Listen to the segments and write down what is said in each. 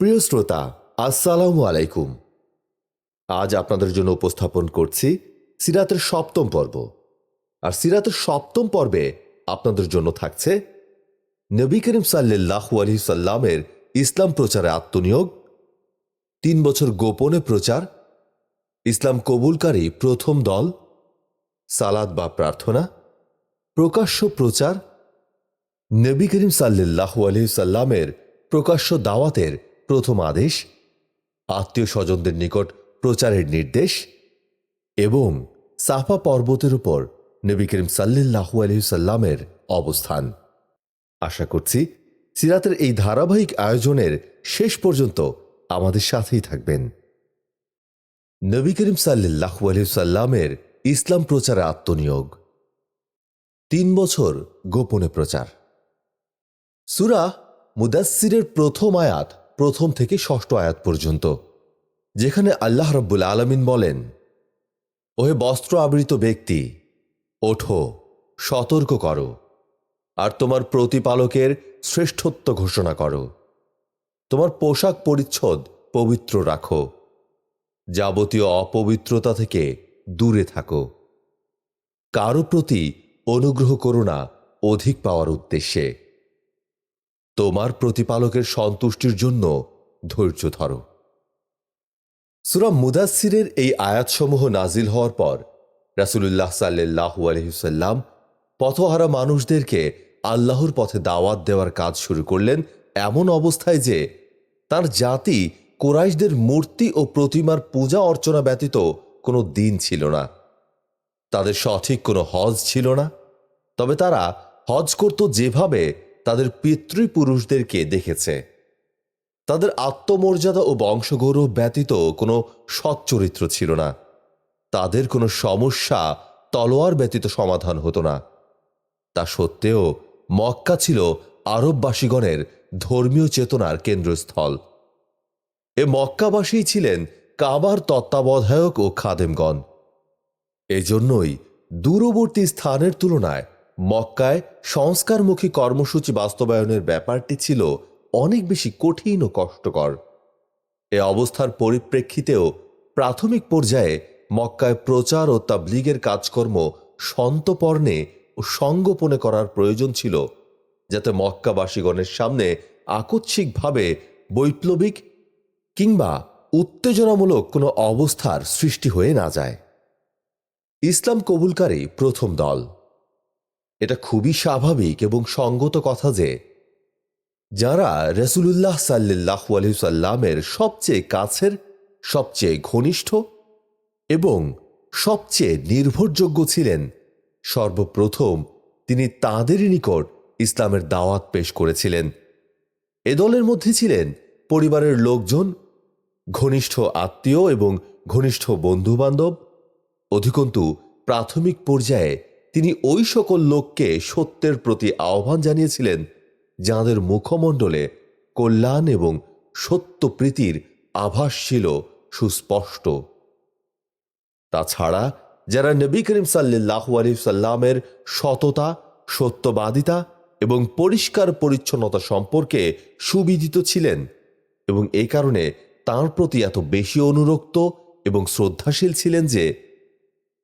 প্রিয় শ্রোতা, আসসালামু আলাইকুম। আজ আপনাদের জন্য উপস্থাপন করছি সিরাতের সপ্তম পর্ব। আর সিরাতের সপ্তম পর্বে আপনাদের জন্য থাকছে নবী করিম সাল্লাল্লাহু আলাইহি সাল্লামের ইসলাম প্রচারে আত্মনিয়োগ, ৩ বছর গোপনে প্রচার, ইসলাম কবুলকারী প্রথম দল, সালাত বা প্রার্থনা, প্রকাশ্য প্রচার, নবী করিম সাল্লাল্লাহু আলাইহি সাল্লামের প্রকাশ্য দাওয়াতের প্রথম আদেশ, আত্মীয় স্বজনদের নিকট প্রচারের নির্দেশ এবং সাফা পর্বতের উপর নবী করিম সাল্লাল্লাহু আলাইহি সাল্লামের অবস্থান। আশা করছি সিরাতের এই ধারাবাহিক আয়োজনের শেষ পর্যন্ত আমাদের সাথেই থাকবেন। নবী করিম সাল্লাল্লাহু আলাইহি সাল্লামের ইসলাম প্রচারে আত্মনিয়োগ, ৩ বছর গোপনে প্রচার। সূরা মুদাসসিরের প্রথম আয়াত প্রথম থেকে ষষ্ঠ আয়াত পর্যন্ত, যেখানে আল্লাহ রাব্বুল আলামিন বলেন, ওহে বস্ত্র আবৃত ব্যক্তি, ওঠো, সতর্ক করো, আর তোমার প্রতিপালকের শ্রেষ্ঠত্ব ঘোষণা করো। তোমার পোশাক পরিচ্ছদ পবিত্র রাখো, যাবতীয় অপবিত্রতা থেকে দূরে থাকো। কারো প্রতি অনুগ্রহ করো না অধিক পাওয়ার উদ্দেশ্যে। তোমার প্রতিপালকের সন্তুষ্টির জন্য ধৈর্য ধরো। সূরা মুদাসসিরের এই আয়াতসমূহ নাজিল হওয়ার পর রাসূলুল্লাহ সাল্লাল্লাহু আলাইহি সাল্লাম পথহারা মানুষদেরকে আল্লাহর পথে দাওয়াত দেওয়ার কাজ শুরু করলেন, এমন অবস্থায় যে তার জাতি কুরাইশদের মূর্তি ও প্রতিমার পূজা অর্চনা ব্যতীত কোনো দিন ছিল না। তাদের সঠিক কোনো হজ ছিল না, তবে তারা হজ করত যেভাবে তাদের পিতৃপুরুষদেরকে দেখেছে। তাদের আত্মমর্যাদা ও বংশগৌরব ব্যতীত কোনো সচ্চরিত্র ছিল না। তাদের কোনো সমস্যা তলোয়ার ব্যতীত সমাধান হতো না। তা সত্ত্বেও মক্কা ছিল আরববাসীগণের ধর্মীয় চেতনার কেন্দ্রস্থল। এ মক্কাবাসীই ছিলেন কাবার তত্ত্বাবধায়ক ও খাদেমগণ। এজন্যই দূরবর্তী স্থানের তুলনায় মক্কায় সংস্কারমুখী কর্মসূচি বাস্তবায়নের ব্যাপারটি ছিল অনেক বেশি কঠিন ও কষ্টকর। এ অবস্থার পরিপ্রেক্ষিতেও প্রাথমিক পর্যায়ে মক্কায় প্রচার ও তাবলীগের কাজকর্ম সন্তপর্ণে ও সঙ্গোপনে করার প্রয়োজন ছিল, যাতে মক্কাবাসীগণের সামনে আকস্মিকভাবে বৈপ্লবিক কিংবা উত্তেজনামূলক কোনো অবস্থার সৃষ্টি হয়ে না যায়। ইসলাম কবুলকারী প্রথম দল, এটা খুবই স্বাভাবিক এবং সঙ্গত কথা যে যারা রাসূলুল্লাহ সাল্লাল্লাহু আলাইহি সাল্লামের সবচেয়ে কাছের, সবচেয়ে ঘনিষ্ঠ এবং সবচেয়ে নির্ভরযোগ্য ছিলেন, সর্বপ্রথম তিনি তাঁদেরই নিকট ইসলামের দাওয়াত পেশ করেছিলেন। এ দলের মধ্যে ছিলেন পরিবারের লোকজন, ঘনিষ্ঠ আত্মীয় এবং ঘনিষ্ঠ বন্ধুবান্ধব। অধিকন্তু প্রাথমিক পর্যায়ে তিনি ওই সকল লোককে সত্যের প্রতি আহ্বান জানিয়েছিলেন যাঁদের মুখমণ্ডলে কল্যাণ এবং সত্যপ্রীতির আভাস ছিল সুস্পষ্ট। তাছাড়া যারা নবী করিম সাল্লাল্লাহু আলাইহি সাল্লামের সততা, সত্যবাদিতা এবং পরিষ্কার পরিচ্ছন্নতা সম্পর্কে সুবিদিত ছিলেন এবং এ কারণে তাঁর প্রতি এত বেশি অনুরক্ত এবং শ্রদ্ধাশীল ছিলেন যে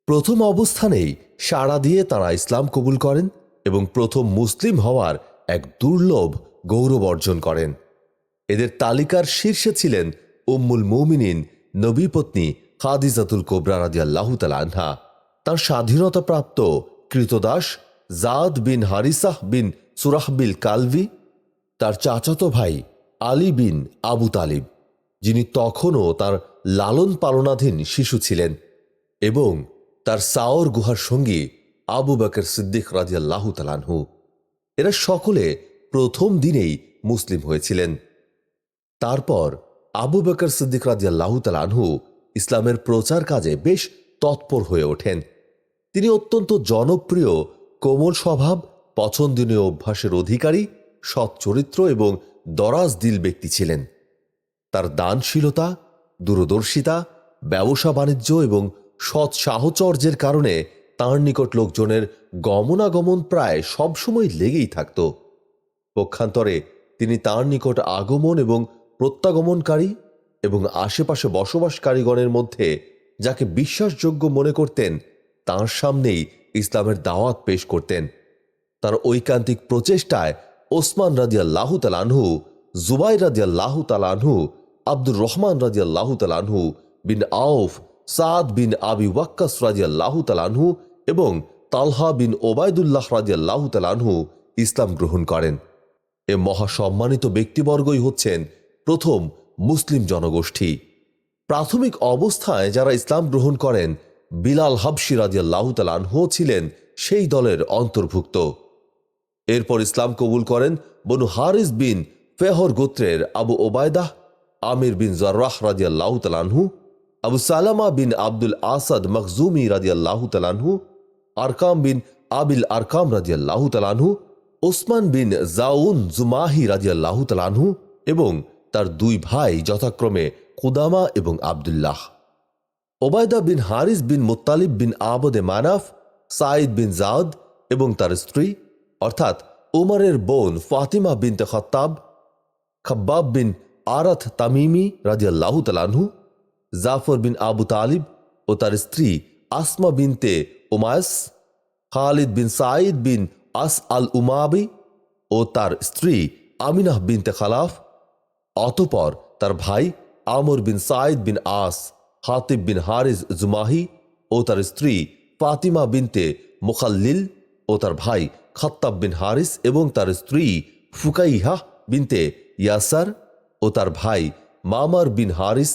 প্রথম অবস্থানেই সাড়া দিয়ে তাঁরা ইসলাম কবুল করেন এবং প্রথম মুসলিম হওয়ার এক দুর্লভ গৌরব অর্জন করেন। এদের তালিকার শীর্ষে ছিলেন উম্মুল মুমিনিন নবীপত্নী খাদিজাতুল কুবরা রাদিয়াল্লাহু তাআলা আনহা, তাঁর স্বাধীনতাপ্রাপ্ত কৃতদাস জাদ বিন হারিসাহ বিন সুরাহবিল কালভি, তার চাচাতো ভাই আলী বিন আবু তালিব, যিনি তখনও তার লালন পালনাধীন শিশু ছিলেন, এবং তার সাওর গুহার সঙ্গী আবু বকর সিদ্দিক রাদিয়াল্লাহু তাআলা আনহু। এরা সকলে প্রথম দিনেই মুসলিম হয়েছিলেন। তারপর আবু বকর সিদ্দিক রাদিয়াল্লাহু তাআলা আনহু ইসলামের প্রচার কাজে বেশ তৎপর হয়ে ওঠেন। তিনি অত্যন্ত জনপ্রিয়, কোমল স্বভাব, পছন্দনীয় অভ্যাসের অধিকারী, সৎ চরিত্র এবং দরাজ দিল ব্যক্তি ছিলেন। তার দানশীলতা, দূরদর্শিতা, ব্যবসা বাণিজ্য এবং সৎ সাহচর্যের কারণে তাঁর নিকট লোকজনের গমনাগমন প্রায় সবসময় লেগেই থাকত। পক্ষান্তরে তিনি তাঁর নিকট আগমন এবং প্রত্যাগমনকারী এবং আশেপাশে বসবাসকারীগণের মধ্যে যাকে বিশ্বাসযোগ্য মনে করতেন তাঁর সামনেই ইসলামের দাওয়াত পেশ করতেন। তার ঐকান্তিক প্রচেষ্টায় ওসমান রাদিয়াল্লাহু তাআলা আনহু, জুবাইর রাদিয়াল্লাহু তাআলা আনহু, আব্দুর রহমান রাদিয়াল্লাহু তাআলা আনহু বিন আউফ, সাদ বিন আবি ওয়াক্কাস রাদিয়াল্লাহু তাআলা আনহু এবং তালহা বিন ওবায়দুল্লাহ রাদিয়াল্লাহু তাআলা আনহু ইসলাম গ্রহণ করেন। এ মহাসম্মানিত ব্যক্তিবর্গই হচ্ছেন প্রথম মুসলিম জনগোষ্ঠী। প্রাথমিক অবস্থায় যারা ইসলাম গ্রহণ করেন, বিলাল হাবশী রাদিয়াল্লাহু তাআলা আনহু ছিলেন সেই দলের অন্তর্ভুক্ত। এরপর ইসলাম কবুল করেন বনু হারিস বিন ফেহর গোত্রের আবু ওবায়দাহ, আমির বিন জাররাহ রাদিয়াল্লাহু তাআলা আনহু, আবু সালামা বিন আব্দুল আসাদ মখজুমি রাদিয়াল্লাহু তাআলা আনহু, আরকাম বিন আবিল আরকাম রাদিয়াল্লাহু তাআলা আনহু, ওসমান বিন জাউন জুমাহি রাদিয়াল্লাহু তাআলা আনহু এবং তার দুই ভাই যথাক্রমে কুদামা এবং আব্দুল্লাহ। ওবায়দা বিন হারিস বিন মুত্তালিব বিন আবদে মানাফ, সাইদ বিন জাদ এবং তার স্ত্রী অর্থাৎ উমরের বোন ফাতিমা বিনতে খাত্তাব, খাব্বাব বিন আরাথ তামিমি রাদিয়াল্লাহু তাআলা আনহু, জাফর বিন আবু তালিব ও তার স্ত্রী আসমা বিনতে উমায়স, খালিদ বিন সাইদ বিন আস আল উমাবি ও তার স্ত্রী আমিনাহ বিনতে খালাফ, অতপর তার ভাই আমর বিন সাইদ বিন আস, হাতিব বিন হারিস জুমাহি ও তার স্ত্রী ফাতিমা বিনতে মুখাল্লিল ও তার ভাই খাত্তাব বিন হারিস এবং তার স্ত্রী ফুকাইহা বিনতে ইয়াসার ও তার ভাই মামার বিন হারিস,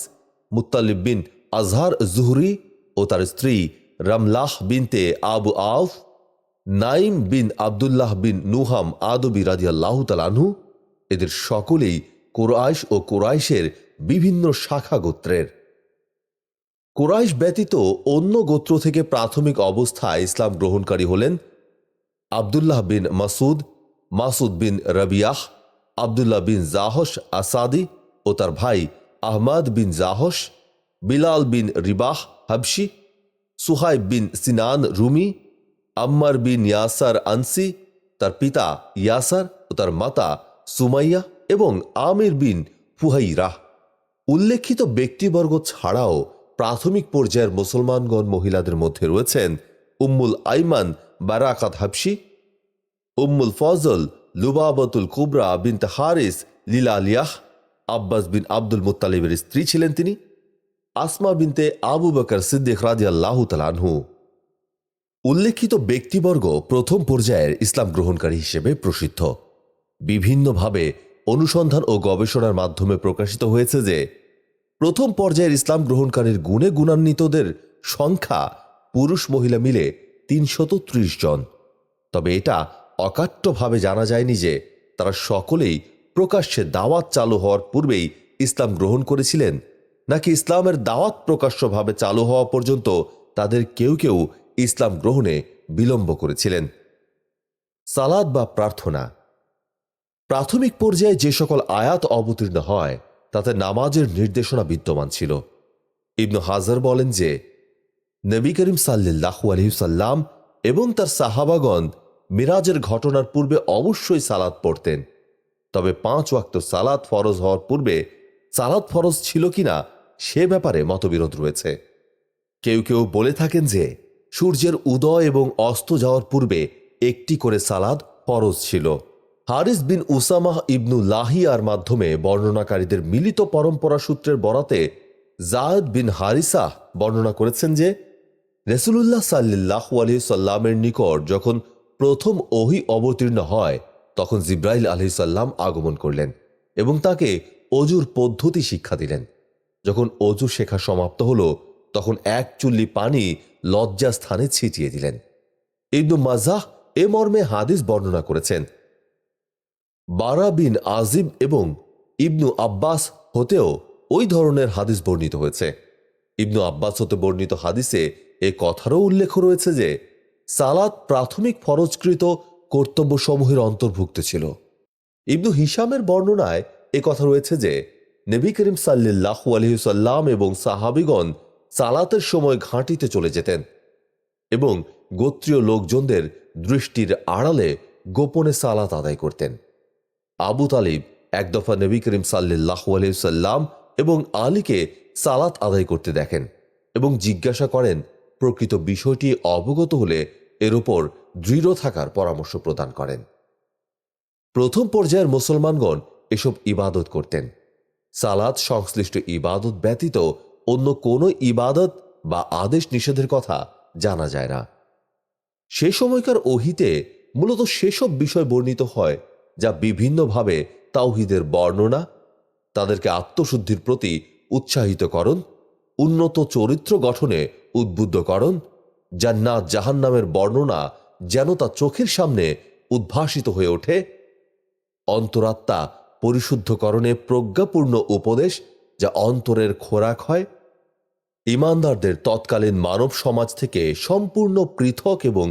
মুত্তালিব বিন আজহার জুহরি ও তার স্ত্রী রামলাহ বিনতে আবু আউফ, নাইম বিন আবদুল্লাহ বিন নুহাম আদবি রাদিয়াল্লাহু তাআলা আনহু। এদের সকলেই কুরাইশ ও কুরাইশের বিভিন্ন শাখা গোত্রের। কুরাইশ ব্যতীত অন্য গোত্র থেকে প্রাথমিক অবস্থায় ইসলাম গ্রহণকারী হলেন আবদুল্লাহ বিন মাসুদ, মাসুদ বিন রবিয়াহ, আবদুল্লাহ বিন জাহস আসাদি ও তার ভাই আহমাদ বিন জাহস, বিলাল বিন রিবাহ হাবশি, সুহাইব বিন সিনান রুমি, আম্মার বিন ইয়াসার আনসি, তার পিতা ইয়াসার ও তার মাতা সুমাইয়া এবং আমির বিন ফুহাইরাহ। উল্লেখিত ব্যক্তিবর্গ ছাড়াও প্রাথমিক পর্যায়ের মুসলমানগণ মহিলাদের মধ্যে রয়েছেন উম্মুল আইমান বারাকাত হাবশি, উম্মুল ফজল লুবাবতুল কুবরা বিনতে হারিস লিলালিয়াহ, আব্বাস বিন আব্দুল মুত্তালিবের স্ত্রী ছিলেন তিনি, আসমা বিনতে আবু বকর সিদ্দিক রাদিয়াল্লাহু তাআলা আনহু। উল্লেখিত ব্যক্তিবর্গ প্রথম পর্যায়ের ইসলাম গ্রহণকারী হিসেবে প্রসিদ্ধ। বিভিন্নভাবে অনুসন্ধান ও গবেষণার মাধ্যমে প্রকাশিত হয়েছে যে প্রথম পর্যায়ের ইসলাম গ্রহণকারীর গুণে গুণান্বিতদের সংখ্যা পুরুষ মহিলা মিলে ৩৩০ জন। তবে এটা অকাট্যভাবে জানা যায়নি যে তারা সকলেই প্রকাশ্যে দাওয়াত চালু হওয়ার পূর্বেই ইসলাম গ্রহণ করেছিলেন নাকি ইসলামের দাওয়াত প্রকাশ্যভাবে চালু হওয়া পর্যন্ত তাদের কেউ কেউ ইসলাম গ্রহণে বিলম্ব করেছিলেন। সালাত বা প্রার্থনা। প্রাথমিক পর্যায়ে যে সকল আয়াত অবতীর্ণ হয় তাতে নামাজের নির্দেশনা বিদ্যমান ছিল। ইবনু হাজার বলেন যে নবী করিম সাল্লাল্লাহু আলাইহি সাল্লাম এবং তার সাহাবাগণ মিরাজের ঘটনার পূর্বে অবশ্যই সালাত পড়তেন। তবে 5 ওয়াক্ত সালাত ফরজ হওয়ার পূর্বে সালাত ফরজ ছিল কিনা সে ব্যাপারে মতবিরোধ রয়েছে। কেউ কেউ বলে থাকেন যে সূর্যের উদয় এবং অস্ত যাওয়ার পূর্বে একটি করে সালাত ফরজ ছিল। হারিস বিন উসামাহ ইবনু লাহিয়ার মাধ্যমে বর্ণনাকারীদের মিলিত পরম্পরা সূত্রের বরাতে জায়েদ বিন হারিসাহ বর্ণনা করেছেন যে রাসূলুল্লাহ সাল্লাল্লাহু আলাইহি সাল্লামের নিকট যখন প্রথম ওহী অবতীর্ণ হয় তখন জিবরাইল আলাইহিস সালাম আগমন করলেন এবং তাকে অজুর পদ্ধতি শিক্ষা দিলেন। যখন অজু শেখা সমাপ্ত হল তখন এক চুল্লি পানি লজ্জা স্থানে ছিটিয়ে দিলেন। ইবনু মাজাহ এ মর্মে হাদিস বর্ণনা করেছেন। বারা বিন আজিব এবং ইবনু আব্বাস হতেও ওই ধরনের হাদিস বর্ণিত হয়েছে। ইবনু আব্বাস হতে বর্ণিত হাদিসে এ কথারও উল্লেখ রয়েছে যে সালাত প্রাথমিক ফরজকৃত কর্তব্যসমূহের অন্তর্ভুক্ত ছিল। ইবনু হিশামের বর্ণনায় এ কথা রয়েছে যে নবী করিম সাল্লাল্লাহু আলাইহি সাল্লাম এবং সাহাবীগণ সালাতের সময় ঘাঁটিতে চলে যেতেন এবং গোত্রীয় লোকজনদের দৃষ্টির আড়ালে গোপনে সালাত আদায় করতেন। আবু তালিব এক দফা নবী করিম সাল্লাল্লাহু আলাইহি সাল্লাম এবং আলীকে সালাত আদায় করতে দেখেন এবং জিজ্ঞাসা করেন, প্রকৃত বিষয়টি অবগত হলে এর উপর দৃঢ় থাকার পরামর্শ প্রদান করেন। প্রথম পর্যায়ের মুসলমানগণ এসব ইবাদত করতেন। সালাত সংশ্লিষ্ট ইবাদত ব্যতীত অন্য কোনো ইবাদত বা আদেশ নিষেধের কথা জানা যায় না। সে সময়কার ওহীতে মূলত সেসব বিষয় বর্ণিত হয় যা বিভিন্নভাবে তাওহীদের বর্ণনা, তাদেরকে আত্মশুদ্ধির প্রতি উৎসাহিতকরণ, উন্নত চরিত্র গঠনে উদ্বুদ্ধকরণ, জান্নাত জাহান্নামের বর্ণনা যেন তা চোখের সামনে উদ্ভাসিত হয়ে ওঠে, অন্তরাত্মা পরিশুদ্ধকরণে প্রজ্ঞাপূর্ণ উপদেশ যা অন্তরের খোরাক হয়, ঈমানদারদের তৎকালীন মানব সমাজ থেকে সম্পূর্ণ পৃথক এবং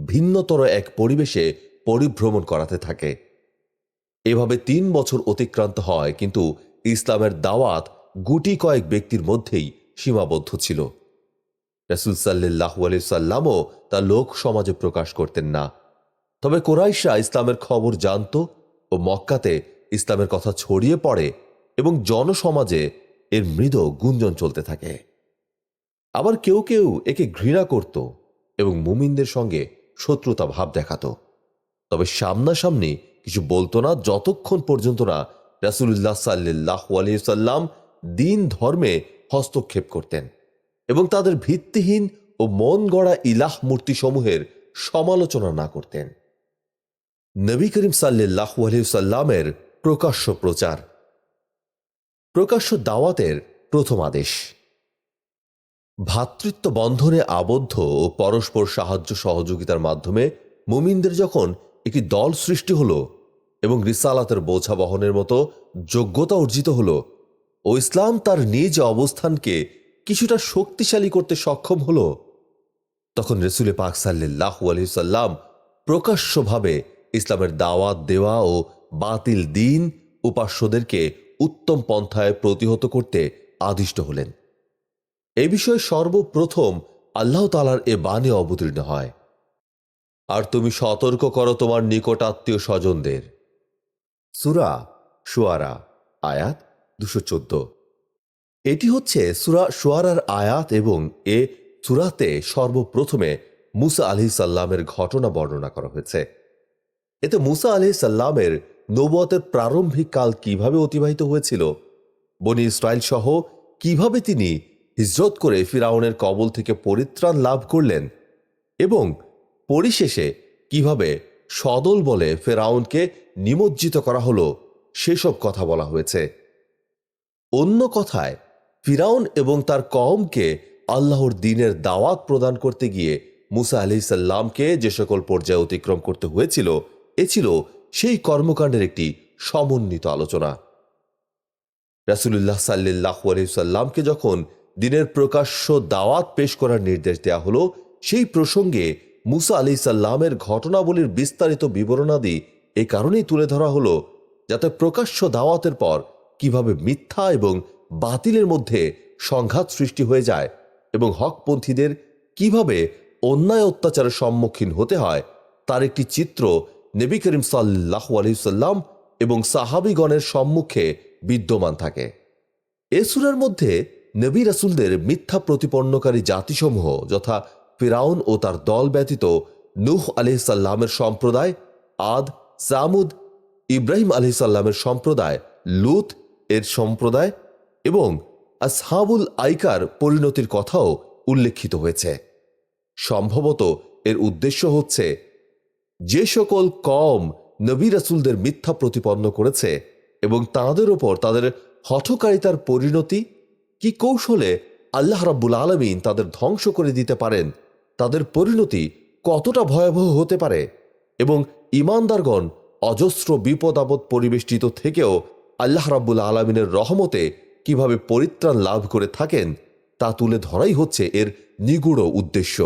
ভিন্নতর এক পরিবেশে পরিভ্রমণ করাতে থাকে। এভাবে ৩ বছর অতিক্রান্ত হয়, কিন্তু ইসলামের দাওয়াত গুটি কয়েক ব্যক্তির মধ্যেই সীমাবদ্ধ ছিল। রাসূল সাল্লাল্লাহু আলাইহি সাল্লামও তা লোক সমাজে প্রকাশ করতেন না। তবে কুরাইশরা ইসলামের খবর জানত ও মক্কাতে ইসলামের কথা ছড়িয়ে পড়ে এবং জনসমাজে এর মৃদু গুঞ্জন চলতে থাকে। আবার কেউ কেউ একে ঘৃণা করত এবং মুমিনদের সঙ্গে শত্রুতা ভাব দেখাত, তবে সামনাসামনি কিছু বলতো না যতক্ষণ পর্যন্ত না রাসূলুল্লাহ সাল্লাল্লাহু আলাইহি সাল্লাম দ্বীন ধর্মে হস্তক্ষেপ করতেন এবং তাদের ভিত্তিহীন ও মন গড়া ইলাহ মূর্তিসমূহের সমালোচনা না করতেন। নবী করিম সাল্লাল্লাহু আলাইহি সাল্লামের প্রকাশ্য প্রচার, প্রকাশ্য দাওয়াতের প্রথম আদেশ। ভ্রাতৃত্ব বন্ধনে আবদ্ধ ও পরস্পর সাহায্য সহযোগিতার মাধ্যমে মুমিনদের যখন একটি দল সৃষ্টি হল এবং রিসালাতের বোঝা বহনের মতো যোগ্যতা অর্জিত হল ও ইসলাম তার নিজ অবস্থানকে কিছুটা শক্তিশালী করতে সক্ষম হল, তখন রাসূল পাক সাল্লাল্লাহু আলাইহি সাল্লাম প্রকাশ্যভাবে ইসলামের দাওয়াত দেওয়া ও বাতিল দ্বীন উপাস্যদেরকে উত্তম পন্থায় প্রতিহত করতে আদিষ্ট হলেন। এই বিষয়ে সর্বপ্রথম আল্লাহ তাআলার এ বাণী অবতীর্ণ হয়, আর তুমি সতর্ক করো তোমার নিকট আত্মীয় স্বজনদের। সূরা শুআরা আয়াত 214। এটি হচ্ছে সূরা শুআরার আয়াত এবং এ সূরাতে সর্বপ্রথমে মূসা আলাইহিস সালামের ঘটনা বর্ণনা করা হয়েছে। এতে মূসা আলাইহিস সালামের নবুয়তের প্রারম্ভিক কাল কিভাবে অতিবাহিত হয়েছিল, বনী ইসরাইল সহ কিভাবে তিনি হিজরত করে ফিরাউনের কবল থেকে পরিত্রাণ লাভ করলেন এবং পরিশেষে কিভাবে সদল বলে ফেরাউনকে নিমজ্জিত করা হলো, সেসব কথা বলা হয়েছে। অন্য কথায়, ফিরাউন এবং তার কওমকে আল্লাহর দ্বীনের দাওয়াত প্রদান করতে গিয়ে মূসা আলাইহিস সালামকে যে সকল পর্যায়ে অতিক্রম করতে হয়েছিল, এ ছিল সেই কর্মকাণ্ডের একটি সমন্বিত আলোচনা। রাসূলুল্লাহ সাল্লাল্লাহু আলাইহি সাল্লামকে যখন দ্বীনের প্রকাশ্য দাওয়াত পেশ করার নির্দেশ দেয়া হলো, সেই প্রসঙ্গে মূসা আলাইহিস সালামের ঘটনাবলীর বিস্তারিত বিবরণাদি এ কারণেই তুলে ধরা হলো যাতে প্রকাশ্য দাওয়াতের পর কিভাবে মিথ্যা এবং বাতিলের মধ্যে সংঘাত সৃষ্টি হয়ে যায় এবং হকপন্থীদের কিভাবে অন্যায় অত্যাচারের সম্মুখীন হতে হয় তার একটি চিত্র নবী করিম সাল্লাল্লাহু আলাইহি সাল্লাম এবং সাহাবীগণের সম্মুখে বিদ্যমান থাকে। এ সূরার মধ্যে নবী রাসূলদের মিথ্যা প্রতিপন্নকারী জাতিসমূহ যথা ফিরাউন ও তার দল ব্যতীত নূহ আলাইহিস সালামের সম্প্রদায়, আদ, সামুদ, ইব্রাহিম আলাইহিস সালামের সম্প্রদায়, লূত এর সম্প্রদায় এবং আসহাবুল আইকার পরিণতির কথাও উল্লেখিত হয়েছে। সম্ভবত এর উদ্দেশ্য হচ্ছে যে সকল কওম নবী রাসূলদের মিথ্যা প্রতিপন্ন করেছে এবং তাদের ওপর তাদের হঠকারিতার পরিণতি কি কৌশলে আল্লাহ রাব্বুল আলামিন তাদের ধ্বংস করে দিতে পারেন, তাদের পরিণতি কতটা ভয়াবহ হতে পারে এবং ঈমানদারগণ অজস্র বিপদ আপদ পরিবেষ্টিত থেকেও আল্লাহ রাব্বুল আলামিনের রহমতে কিভাবে পরিত্রাণ লাভ করে থাকেন তা তুলে ধরাই হচ্ছে এর নিগূঢ় উদ্দেশ্য।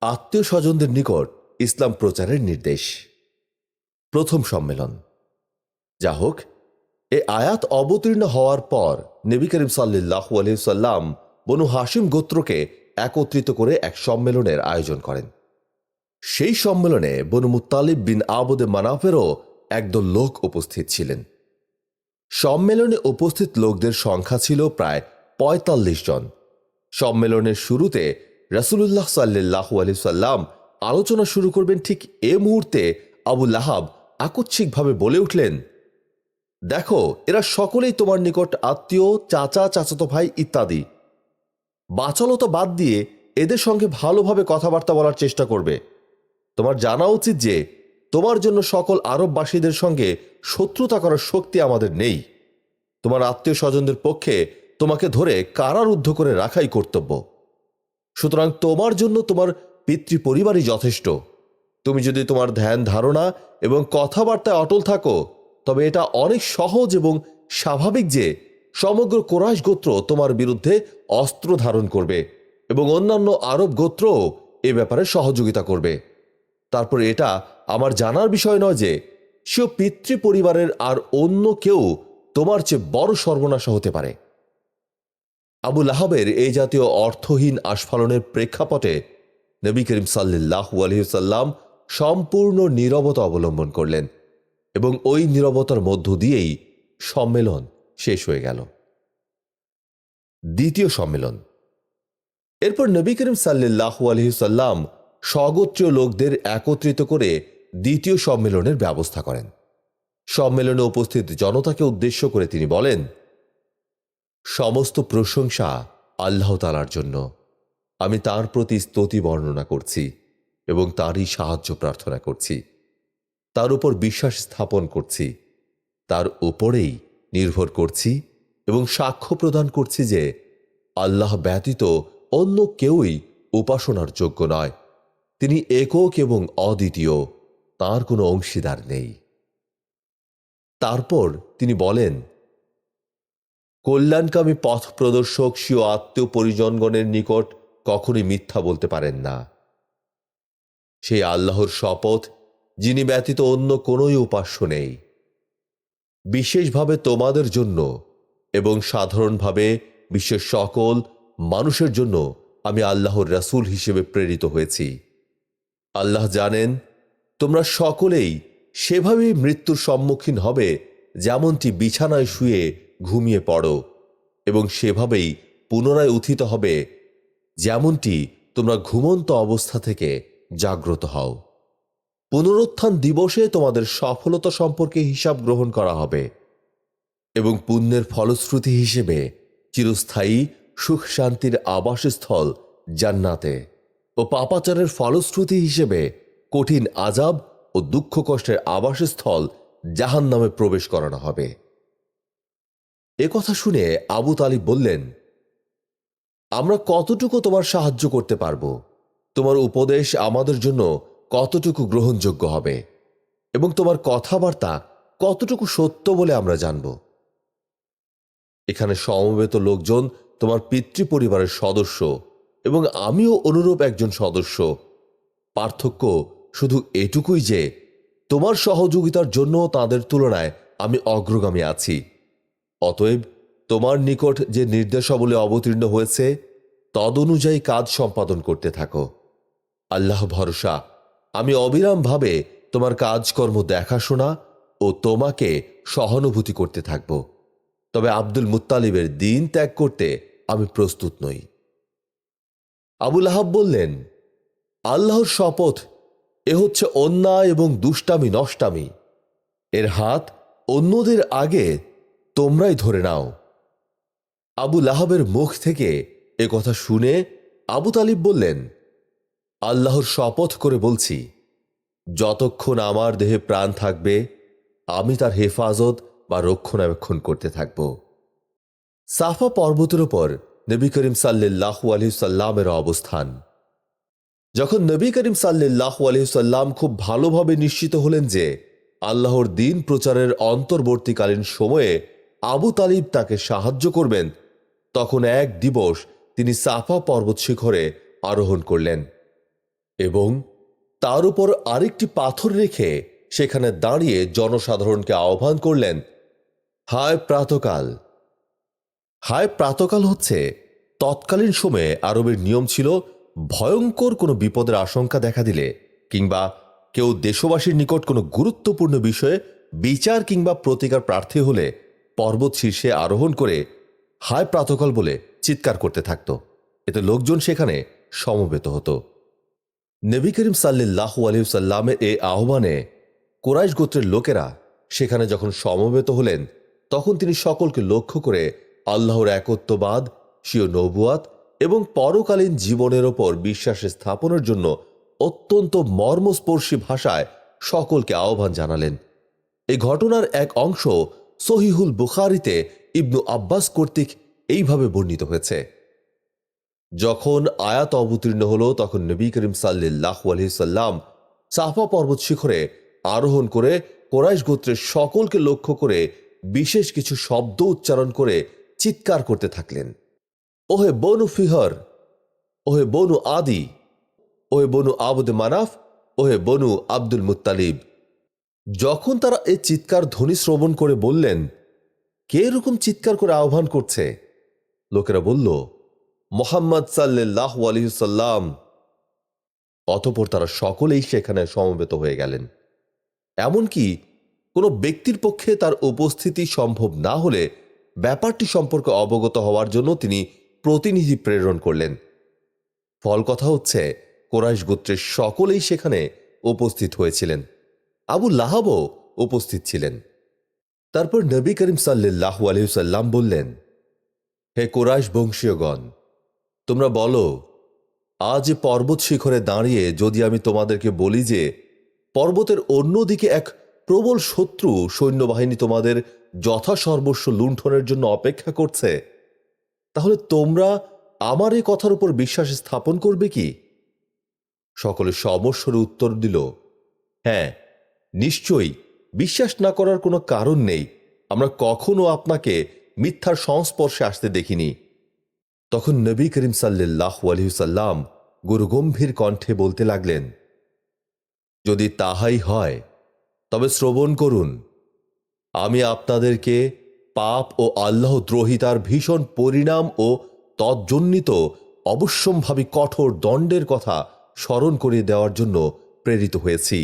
আত্মীয় স্বজনদের নিকট ইসলাম প্রচারের নির্দেশ। প্রথম সম্মেলন। যা হোক, এ আয়াত অবতীর্ণ হওয়ার পর নবী করিম সাল্লাল্লাহু আলাইহি সাল্লাম বনু হাশিম গোত্রকে একত্রিত করে এক সম্মেলনের আয়োজন করেন। সেই সম্মেলনে বনু মুত্তালিব বিন আবদে মানাফেরও একদল লোক উপস্থিত ছিলেন। সম্মেলনে উপস্থিত লোকদের সংখ্যা ছিল প্রায় ৪৫ জন। সম্মেলনের শুরুতে রাসূলুল্লাহ সাল্লাল্লাহু আলাইহি সাল্লাম আলোচনা শুরু করবেন, ঠিক এ মুহূর্তে আবু লাহাব আকস্মিকভাবে বলে উঠলেন, দেখো, এরা সকলেই তোমার নিকট আত্মীয়, চাচা, চাচাতো ভাই ইত্যাদি। বাচালতা বাদ দিয়ে এদের সঙ্গে ভালোভাবে কথাবার্তা বলার চেষ্টা করবে। তোমার জানা উচিত যে তোমার জন্য সকল আরববাসীদের সঙ্গে শত্রুতা করার শক্তি আমাদের নেই। তোমার আত্মীয় স্বজনদের পক্ষে তোমাকে ধরে কারারুদ্ধ করে রাখাই কর্তব্য। সুতরাং তোমার জন্য তোমার পিতৃ পরিবারই যথেষ্ট। তুমি যদি তোমার ধ্যান ধারণা এবং কথাবার্তায় অটল থাকো, তবে এটা অনেক সহজ এবং স্বাভাবিক যে সমগ্র কোরাইশ গোত্র তোমার বিরুদ্ধে অস্ত্র ধারণ করবে এবং অন্যান্য আরব গোত্রও এ ব্যাপারে সহযোগিতা করবে। তারপর এটা আমার জানার বিষয় নয় যে সে পিতৃ পরিবারের আর অন্য কেউ তোমার চেয়ে বড় সর্বনাশা হতে পারে। আবু লাহাবের এই জাতীয় অর্থহীন আস্ফালনের প্রেক্ষাপটে নবী করিম সাল্লাল্লাহু আলাইহি সাল্লাম সম্পূর্ণ নীরবতা অবলম্বন করলেন এবং ওই নীরবতার মধ্য দিয়েই সম্মেলন শেষ হয়ে গেল। দ্বিতীয় সম্মেলন। এরপর নবী করিম সাল্লাল্লাহু আলাইহি সাল্লাম স্বগোত্রীয় লোকদের একত্রিত করে দ্বিতীয় সম্মেলনের ব্যবস্থা করেন। সম্মেলনে উপস্থিত জনতাকে উদ্দেশ্য করে তিনি বলেন, সমস্ত প্রশংসা আল্লাহ তাআলার জন্য। আমি তার প্রতি স্তুতি বর্ণনা করছি এবং তারই সাহায্য প্রার্থনা করছি। তার উপর বিশ্বাস স্থাপন করছি, তার উপরেই নির্ভর করছি এবং সাক্ষ্য প্রদান করছি যে আল্লাহ ব্যতীত অন্য কেউই উপাসনার যোগ্য নয়। তিনি একক এবং অদ্বিতীয়, তার কোনো অংশীদার নেই। তারপর তিনি বলেন, কল্যাণকামী পথ প্রদর্শক স্বীয় আত্মীয় পরিজনগণের নিকট কখনোই মিথ্যা বলতে পারেন না। সেই আল্লাহর শপথ, যিনি ব্যতীত অন্য কোনোই উপাস্য নেই। বিশেষভাবে তোমাদের জন্য এবং সাধারণভাবে বিশ্বের সকল মানুষের জন্য আমি আল্লাহর রাসূল হিসেবে প্রেরিত হয়েছি। আল্লাহ জানেন তোমরা সকলেই সেভাবেই মৃত্যুর সম্মুখীন হবে যেমনটি বিছানায় শুয়ে ঘুমিয়ে পড়ো, এবং সেভাবেই পুনরায় উত্থিত হবে যেমনটি তোমরা ঘুমন্ত অবস্থা থেকে জাগ্রত হও। পুনরুত্থান দিবসে তোমাদের সফলতা সম্পর্কে হিসাব গ্রহণ করা হবে এবং পুণ্যের ফলশ্রুতি হিসেবে চিরস্থায়ী সুখ শান্তির আবাসস্থল জান্নাতে ও পাপাচারের ফলশ্রুতি হিসেবে কঠিন আযাব ও দুঃখ কষ্টের আবাসস্থল জাহান্নামে প্রবেশ করানো হবে। কথা শুনে আবু তালিব বললেন, আমরা কতটুকু তোমার সাহায্য করতে পারব? তোমার উপদেশ আমাদের জন্য কতটুকু গ্রহণযোগ্য হবে এবং তোমার কথাবার্তা কতটুকু সত্য বলে আমরা জানব? এখানে সমবেত লোকজন তোমার পিতৃ পরিবারের সদস্য এবং আমিও অনুরূপ একজন সদস্য। পার্থক্য শুধু এটুকুই যে তোমার সহযোগিতার জন্য তাদের তুলনায় আমি অগ্রগামী আছি। অতএব তোমার নিকট যে নির্দেশাবলী অবতীর্ণ হয়েছে তদনুযায়ী কাজ সম্পাদন করতে থাকো। আল্লাহ ভরসা, আমি অবিরামভাবে তোমার কাজকর্ম দেখাশোনা ও তোমাকে সহানুভূতি করতে থাকব। তবে আব্দুল মুত্তালিবের দিন ত্যাগ করতে আমি প্রস্তুত নই। আবু লাহাব বললেন, আল্লাহর শপথ, এ হচ্ছে অন্যায় এবং দুষ্টামি নষ্টামি। এর হাত অন্যদের আগে তোমরাই ধরে নাও। আবু লাহাবের মুখ থেকে এ কথা শুনে আবু তালিব বললেন, আল্লাহর শপথ করে বলছি, যতক্ষণ আমার দেহে প্রাণ থাকবে আমি তার হেফাজত বা রক্ষণাবেক্ষণ করতে থাকব। সাফা পর্বতের উপর নবী করিম সাল্লাল্লাহু আলাইহি সাল্লামের অবস্থান। যখন নবী করিম সাল্লাল্লাহু আলাইহি সাল্লাম খুব ভালোভাবে নিশ্চিত হলেন যে আল্লাহর দ্বীন প্রচারের অন্তর্বর্তীকালীন সময়ে আবু তালিব তাকে সাহায্য করবেন, তখন এক দিবস তিনি সাফা পর্বত শিখরে আরোহণ করলেন এবং তার উপর আরেকটি পাথর রেখে সেখানে দাঁড়িয়ে জনসাধারণকে আহ্বান করলেন, হায় প্রাতকাল। হায় প্রাতকাল হচ্ছে তৎকালীন সময়ে আরবের নিয়ম ছিল, ভয়ঙ্কর কোনো বিপদের আশঙ্কা দেখা দিলে কিংবা কেউ দেশবাসীর নিকট কোনো গুরুত্বপূর্ণ বিষয়ে বিচার কিংবা প্রতিকার প্রার্থী হলে পর্বত শীর্ষে আরোহণ করে হায় প্রাতকাল বলে চিৎকার করতে থাকত। এতে লোকজন সেখানে সমবেত হতো। নবী করিম সাল্লাল্লাহু আলাইহি ওয়াসাল্লামের এই আহ্বানে কুরাইশ গোত্রের লোকেরা সেখানে যখন সমবেত হলেন, তখন তিনি সকলকে লক্ষ্য করে আল্লাহর একত্ববাদ, স্বীয় নবুয়াত এবং পরকালীন জীবনের ওপর বিশ্বাস স্থাপনের জন্য অত্যন্ত মর্মস্পর্শী ভাষায় সকলকে আহ্বান জানালেন। এই ঘটনার এক অংশ সহিহুল বুখারীতে ইবনু আব্বাস কর্তৃক এইভাবে বর্ণিত হয়েছে। যখন আয়াত অবতীর্ণ হল, তখন নবী করিম সাল্লাল্লাহু আলাইহি ওয়াসাল্লাম সাফা পর্বত শিখরে আরোহণ করে কুরাইশ গোত্রের সকলকে লক্ষ্য করে বিশেষ কিছু শব্দ উচ্চারণ করে চিৎকার করতে থাকলেন। ওহে বনু ফিহর, ওহে বনু আদি, ওহে বনু আবদ মানাফ, ওহে বনু আব্দুল মুত্তালিব। যখন তারা এই চিৎকার ধ্বনি শ্রবণ করে বললেন, কে এরকম চিৎকার করে আহ্বান করছে? লোকেরা বলল, মুহাম্মদ সাল্লাল্লাহু আলাইহি ওয়াসাল্লাম। অতঃপর তারা সকলেই সেখানে সমবেত হয়ে গেলেন। এমনকি কোনো ব্যক্তির পক্ষে তার উপস্থিতি সম্ভব না হলে ব্যাপারটি সম্পর্কে অবগত হওয়ার জন্য তিনি প্রতিনিধি প্রেরণ করলেন। ফল কথা হচ্ছে, কুরাইশ গোত্রের সকলেই সেখানে উপস্থিত হয়েছিলেন। আবু লাহাবও উপস্থিত ছিলেন। তারপর নবী করিম সাল্লাল্লাহু আলাইহি ওয়াসাল্লাম বললেন, হে কুরাইশ বংশীয়গণ, তোমরা বলো, আজ পর্বত শিখরে দাঁড়িয়ে যদি আমি তোমাদেরকে বলি যে পর্বতের অন্যদিকে এক প্রবল শত্রু সৈন্যবাহিনী তোমাদের যথাসর্বস্ব লুণ্ঠনের জন্য অপেক্ষা করছে, তাহলে তোমরা আমার এই কথার উপর বিশ্বাস স্থাপন করবে কি? সকলে সমস্বরে উত্তর দিল, হ্যাঁ, নিশ্চয়ই, বিশ্বাস না করার কোনো কারণ নেই। আমরা কখনো আপনাকে মিথ্যার সংস্পর্শে আসতে দেখিনি। তখন নবী করিম সাল্লাল্লাহু আলাইহি ওয়াসাল্লাম গুরুগম্ভীর কণ্ঠে বলতে লাগলেন, যদি তাহাই হয় তবে শ্রবণ করুন। আমি আপনাদেরকে পাপ ও আল্লাহ দ্রোহিতার ভীষণ পরিণাম ও তজ্জন্যিত অবশ্যম্ভাবী কঠোর দণ্ডের কথা স্মরণ করিয়ে দেওয়ার জন্য প্রেরিত হয়েছি।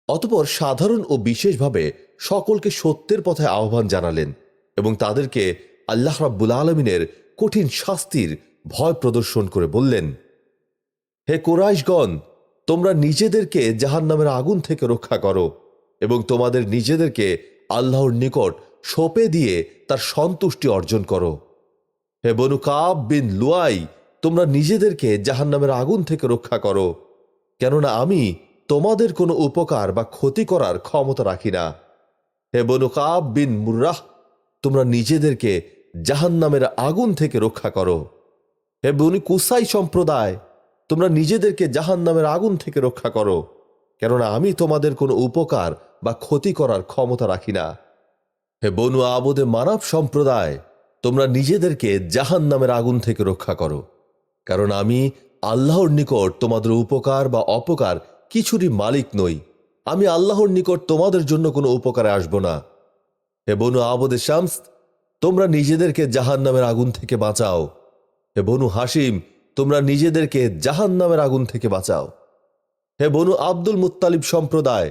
অতঃপর সাধারণ ও বিশেষভাবে সকলকে সত্যের পথে আহ্বান জানালেন এবং তাদেরকে আল্লাহ রাব্বুল আলামিনের কঠিন শাস্তির ভয় প্রদর্শন করে বললেন, হে কুরাইশগণ, তোমরা নিজেদেরকে জাহান্নামের আগুন থেকে রক্ষা করো এবং তোমাদের নিজেদেরকে আল্লাহর নিকট সঁপে দিয়ে তার সন্তুষ্টি অর্জন করো। হে বনু কাব বিন লুয়াই, তোমরা নিজেদেরকে জাহান্নামের আগুন থেকে রক্ষা করো, কেননা আমি তোমাদের কোনো উপকার বা ক্ষতি করার ক্ষমতা রাখি না। হে বনু কাব বিন মুররাহ, তোমরা নিজেদেরকে জাহান্নামের আগুন থেকে রক্ষা করো। হে বনু কুসাই সম্প্রদায়, তোমরা নিজেদেরকে জাহান্নামের আগুন থেকে রক্ষা করো, কেননা আমি তোমাদের কোনো উপকার বা ক্ষতি করার ক্ষমতা রাখি না। হে বনু আবদে মানব সম্প্রদায়, তোমরা নিজেদেরকে জাহান্নামের আগুন থেকে রক্ষা করো, কারণ আমি আল্লাহর নিকট তোমাদের উপকার বা অপকার কিছুরই মালিক নই। আমি আল্লাহর নিকট তোমাদের জন্য কোনো উপকারে আসব না। হে বনু আবদে শামস, তোমরা নিজেদেরকে জাহান্নামের আগুন থেকে বাঁচাও। হে বনু হাসিম, তোমরা নিজেদেরকে জাহান্নামের আগুন থেকে বাঁচাও। হে বনু আব্দুল মুত্তালিব সম্প্রদায়,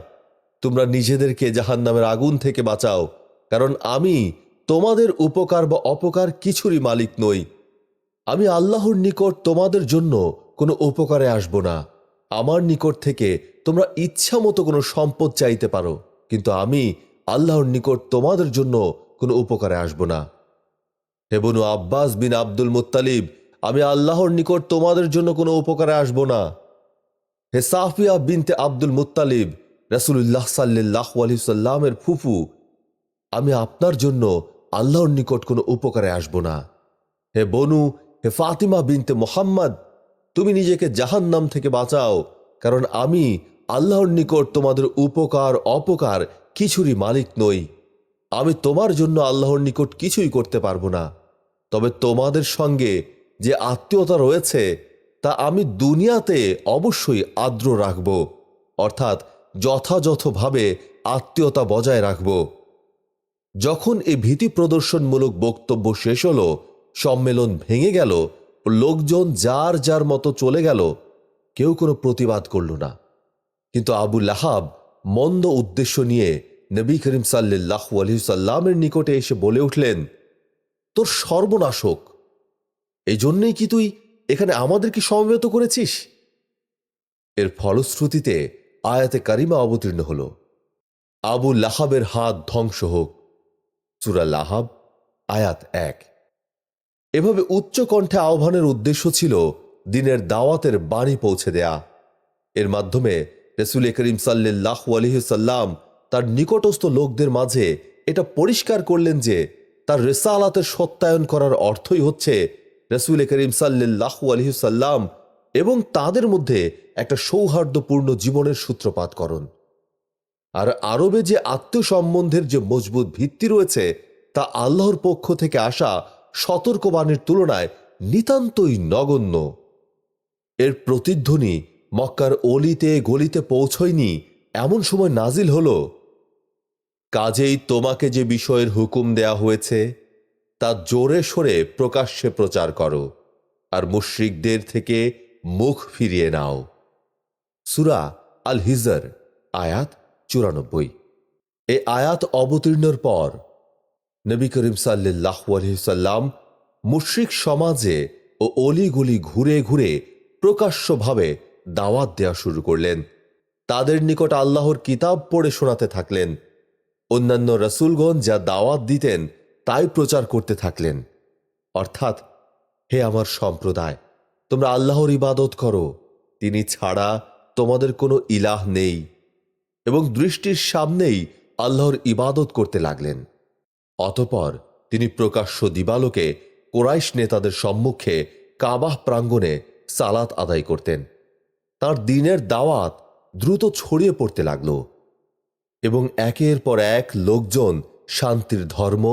তোমরা নিজেদেরকে জাহান্নামের আগুন থেকে বাঁচাও, কারণ আমি তোমাদের উপকার বা অপকার কিছুরই মালিক নই। আমি আল্লাহর নিকট তোমাদের জন্য কোনো উপকারে আসব না। আমার নিকট থেকে তোমরা ইচ্ছা মতো কোনো সম্পদ চাইতে পারো, কিন্তু আমি আল্লাহর নিকট তোমাদের জন্য কোনো উপকারে আসব না। হে বনু আব্বাস বিন আব্দুল মুত্তালিব, আমি আল্লাহর নিকট তোমাদের জন্য কোনো উপকারে আসব না। হে সাফিয়া বিনতে আব্দুল মুত্তালিব, রাসূলুল্লাহ সাল্লাল্লাহু আলাইহি ওয়াসাল্লামের ফুফু, আমি আপনার জন্য আল্লাহর নিকট কোনো উপকারে আসব না। হে ফাতিমা বিনতে মুহাম্মদ, তুমি নিজেকে জাহান্নাম থেকে বাঁচাও, কারণ আমি আল্লাহর নিকট তোমাদের উপকার অপকার কিছুরই মালিক নই। আমি তোমার জন্য আল্লাহর নিকট কিছুই করতে পারবো না, তবে তোমাদের সঙ্গে যে আত্মীয়তা রয়েছে তা আমি দুনিয়াতে অবশ্যই আর্দ্র রাখব, অর্থাৎ যথাযথভাবে আত্মীয়তা বজায় রাখব। যখন এই ভীতি প্রদর্শনমূলক বক্তব্য শেষ হলো, সম্মেলন ভেঙে গেল, লোকজন যার যার মতো চলে গেল, কেউ কোনো প্রতিবাদ করল না। কিন্তু আবু লাহাব মন্দ উদ্দেশ্য নিয়ে নবী করিম সাল্লাল্লাহু আলাইহি সাল্লামের নিকটে এসে বলে উঠলেন, তোর সর্বনাশ হোক, এই জন্যই কি তুই এখানে আমাদেরকে সমবেত করেছিস? এর ফলশ্রুতিতে আয়াতে কারিমা অবতীর্ণ হল, আবু লাহাবের হাত ধ্বংস হোক। সূরা লাহাব আয়াত 1। এভাবে উচ্চ কণ্ঠে আহ্বানের উদ্দেশ্য ছিল দ্বীনের দাওয়াতের বাণী পৌঁছে দেয়া। এর মাধ্যমে রাসূল করিম সাল্লাল্লাহু আলাইহি সাল্লাম তার নিকটস্থ লোকদের মাঝে এটা পরিষ্কার করলেন যে তার রিসালাতের সত্যায়ন করার অর্থই হচ্ছে রাসূল করিম সাল্লাল্লাহু আলাইহি সাল্লাম এবং তাদের মধ্যে একটা সৌহার্দ্যপূর্ণ জীবনের সূত্রপাতকরণ। আর আরবে যে আত্মসম্বন্ধের যে মজবুত ভিত্তি রয়েছে তা আল্লাহর পক্ষ থেকে আসা সতর্কবাণীর তুলনায় নিতান্তই নগণ্য। এর প্রতিধ্বনি মক্কার অলিতে গলিতে পৌঁছয়নি এমন সময় নাজিল হল, কাজেই তোমাকে যে বিষয়ের হুকুম দেয়া হয়েছে তা জোরে সোরে প্রকাশ্যে প্রচার করো, আর মুশরিকদের থেকে মুখ ফিরিয়ে নাও। সূরা আল হিজর আয়াত 94। এই আয়াত অবতীর্ণের পর নবী করিম সাল্লাল্লাহু আলাইহি সাল্লাম মুশরিক সমাজে ও অলিগলি ঘুরে ঘুরে প্রকাশ্যভাবে দাওয়াত দেওয়া শুরু করলেন। তাদের নিকট আল্লাহর কিতাব পড়ে শোনাতে থাকলেন। অন্যান্য রাসূলগণ যা দাওয়াত দিতেন তাই প্রচার করতে থাকলেন, অর্থাৎ, হে আমার সম্প্রদায়, তোমরা আল্লাহর ইবাদত করো, তিনি ছাড়া তোমাদের কোনো ইলাহ নেই, এবং দৃষ্টির সামনেই আল্লাহর ইবাদত করতে লাগলেন। অতঃপর তিনি প্রকাশ্য দিবালোকে কুরাইশ নেতাদের সম্মুখে কাবাহ প্রাঙ্গণে সালাত আদায় করতেন। তার দ্বীনের দাওয়াত দ্রুত ছড়িয়ে পড়তে লাগল এবং একের পর এক লোকজন শান্তির ধর্ম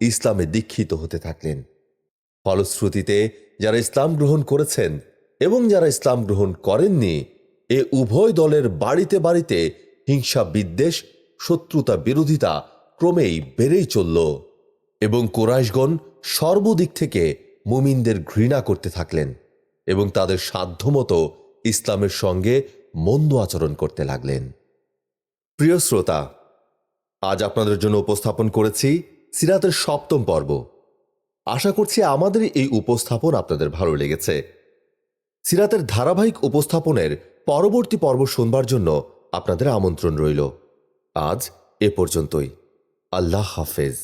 ইসলামে দীক্ষিত হতে থাকলেন। ফলশ্রুতিতে যারা ইসলাম গ্রহণ করেছেন এবং যারা ইসলাম গ্রহণ করেননি, এ উভয় দলের বাড়িতে বাড়িতে হিংসা বিদ্বেষ শত্রুতা বিরোধিতা ক্রমেই বেড়েই চলল এবং কুরাইশগণ সর্বদিক থেকে মুমিনদের ঘৃণা করতে থাকলেন এবং তাদের সাধ্যমতো ইসলামের সঙ্গে মন্দ আচরণ করতে লাগলেন। প্রিয় শ্রোতা, আজ আপনাদের জন্য উপস্থাপন করেছি সিরাতের 7ম পর্ব। আশা করছি আমাদের এই উপস্থাপন আপনাদের ভালো লেগেছে। সিরাতের ধারাবাহিক উপস্থাপনের পরবর্তী পর্ব শুনবার জন্য আপনাদের আমন্ত্রণ রইল। আজ এ পর্যন্তই। আল্লাহ হাফেজ।